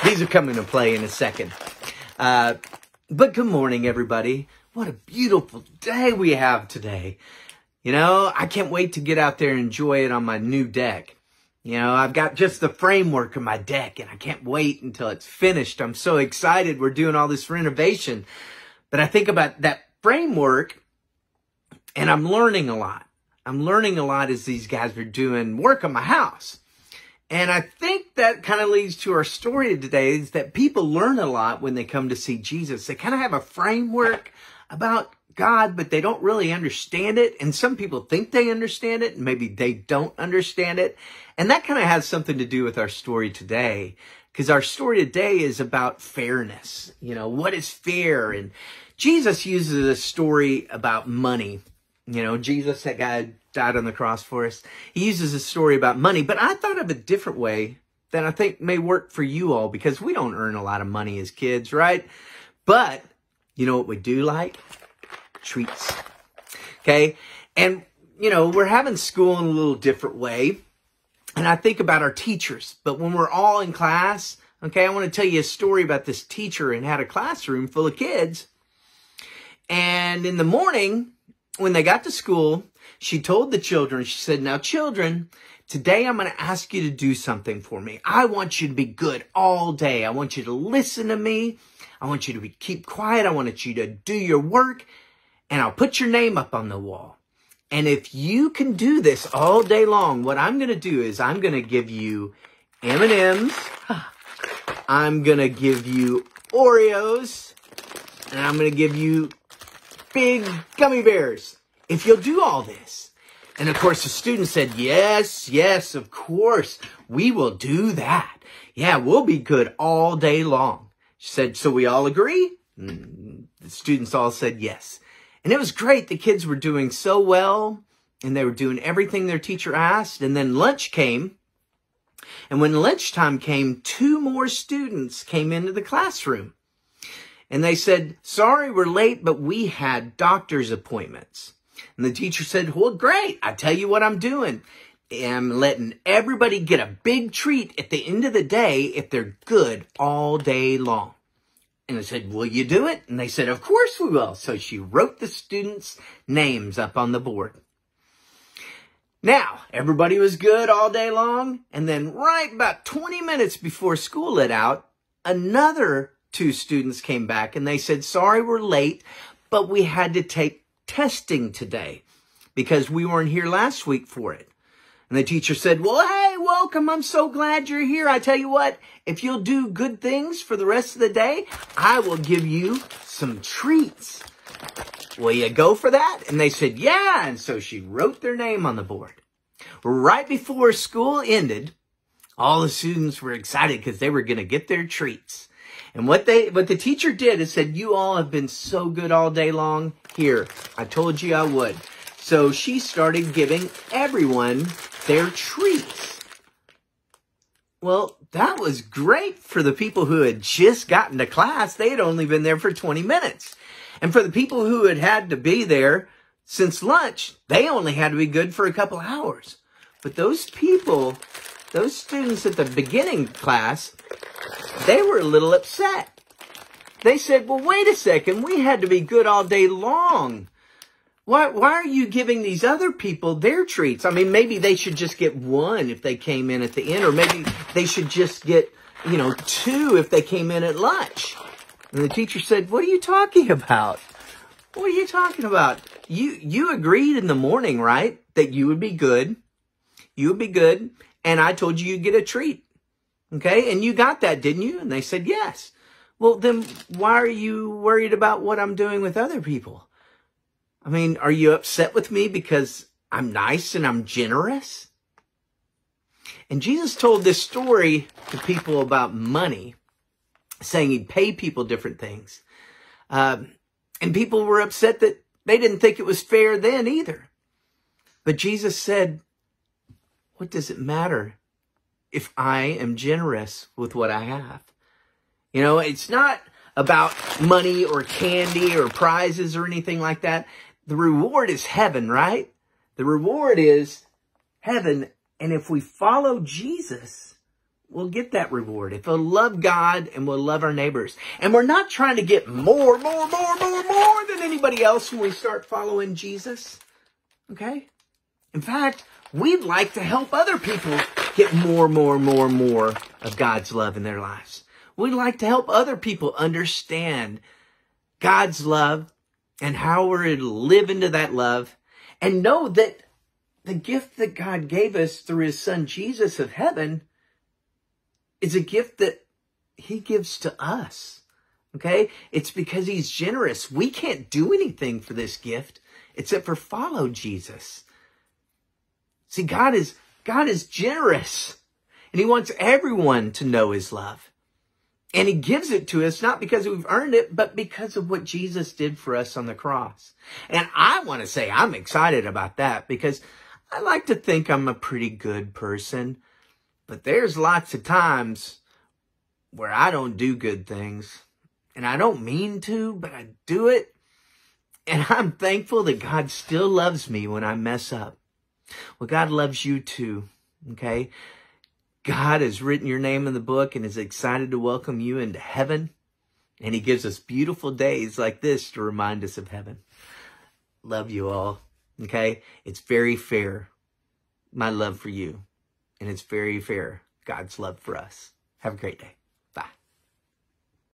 These are coming to play in a second. But good morning, everybody. What a beautiful day we have today. You know, I can't wait to get out there and enjoy it on my new deck. You know, I've got just the framework of my deck, and I can't wait until it's finished. I'm so excited. We're doing all this renovation. But I think about that framework, and I'm learning a lot. I'm learning a lot as these guys are doing work on my house. And I think that kind of leads to our story today, is that people learn a lot when they come to see Jesus. They kind of have a framework about God, but they don't really understand it. And some people think they understand it, and maybe they don't understand it. And that kind of has something to do with our story today, because our story today is about fairness. You know, what is fair? And Jesus uses a story about money. You know, Jesus, that guy died on the cross for us. He uses a story about money, but I thought of a different way that I think may work for you all, because we don't earn a lot of money as kids, right? But you know what we do like? Treats. Okay? And, you know, we're having school in a little different way. And I think about our teachers. But when we're all in class, okay, I want to tell you a story about this teacher and had a classroom full of kids. And in the morning, when they got to school, she told the children, she said, "Now, children, today I'm going to ask you to do something for me. I want you to be good all day. I want you to listen to me. I want you to keep quiet. I want you to do your work. And I'll put your name up on the wall. And if you can do this all day long, what I'm going to do is I'm going to give you M&Ms. I'm going to give you Oreos. And I'm going to give you big gummy bears if you'll do all this." And of course, the student said, yes, of course, we will do that. Yeah, we'll be good all day long. She said, "So we all agree?" The students all said yes. And it was great. The kids were doing so well, and they were doing everything their teacher asked. And then lunch came. And when lunchtime came, 2 more students came into the classroom. And they said, "Sorry, we're late, but we had doctor's appointments." And the teacher said, "Well, great. I tell you what I'm doing. I'm letting everybody get a big treat at the end of the day if they're good all day long." And I said, "Will you do it?" And they said, "Of course we will." So she wrote the students' names up on the board. Now, everybody was good all day long. And then right about 20 minutes before school let out, another 2 students came back and they said, "Sorry, we're late, but we had to take testing today because we weren't here last week for it." And the teacher said, "Well, hey, welcome. I'm so glad you're here. I tell you what, if you'll do good things for the rest of the day, I will give you some treats. Will you go for that?" And they said, "Yeah." And so she wrote their name on the board. Right before school ended, all the students were excited because they were going to get their treats. And what the teacher did is said, "You all have been so good all day long. Here, I told you I would." So she started giving everyone their treats. Well, that was great for the people who had just gotten to class. They had only been there for 20 minutes. And for the people who had to be there since lunch, they only had to be good for a couple hours. But those people, those students at the beginning class, they were a little upset. They said, "Well, wait a second. We had to be good all day long. Why are you giving these other people their treats? I mean, maybe they should just get 1 if they came in at the end, or maybe they should just get, 2 if they came in at lunch." And the teacher said, "What are you talking about? What are you talking about? You agreed in the morning, right, that you would be good. You would be good. And I told you you'd get a treat. Okay? And you got that, didn't you?" And they said, "Yes." "Well, then why are you worried about what I'm doing with other people? I mean, are you upset with me because I'm nice and I'm generous?" And Jesus told this story to people about money, saying he'd pay people different things. And people were upset that they didn't think it was fair then either. But Jesus said, "What does it matter if I am generous with what I have?" You know, it's not about money or candy or prizes or anything like that. The reward is heaven, right? The reward is heaven And if we follow Jesus, we'll get that reward. If we'll love God and we'll love our neighbors. And we're not trying to get more than anybody else when we start following Jesus. Okay? In fact, we'd like to help other people get more of God's love in their lives. We'd like to help other people understand God's love and how we're to live into that love and know that the gift that God gave us through his son Jesus of heaven is a gift that he gives to us. Okay? It's because he's generous. We can't do anything for this gift except for follow Jesus. See, God is generous, and he wants everyone to know his love. And he gives it to us not because we've earned it, but because of what Jesus did for us on the cross. And I want to say I'm excited about that because I like to think I'm a pretty good person, but there's lots of times where I don't do good things. And I don't mean to, but I do it. And I'm thankful that God still loves me when I mess up. Well, God loves you too, okay? God has written your name in the book and is excited to welcome you into heaven. And he gives us beautiful days like this to remind us of heaven. Love you all, okay? It's very fair, my love for you. And it's very fair, God's love for us. Have a great day.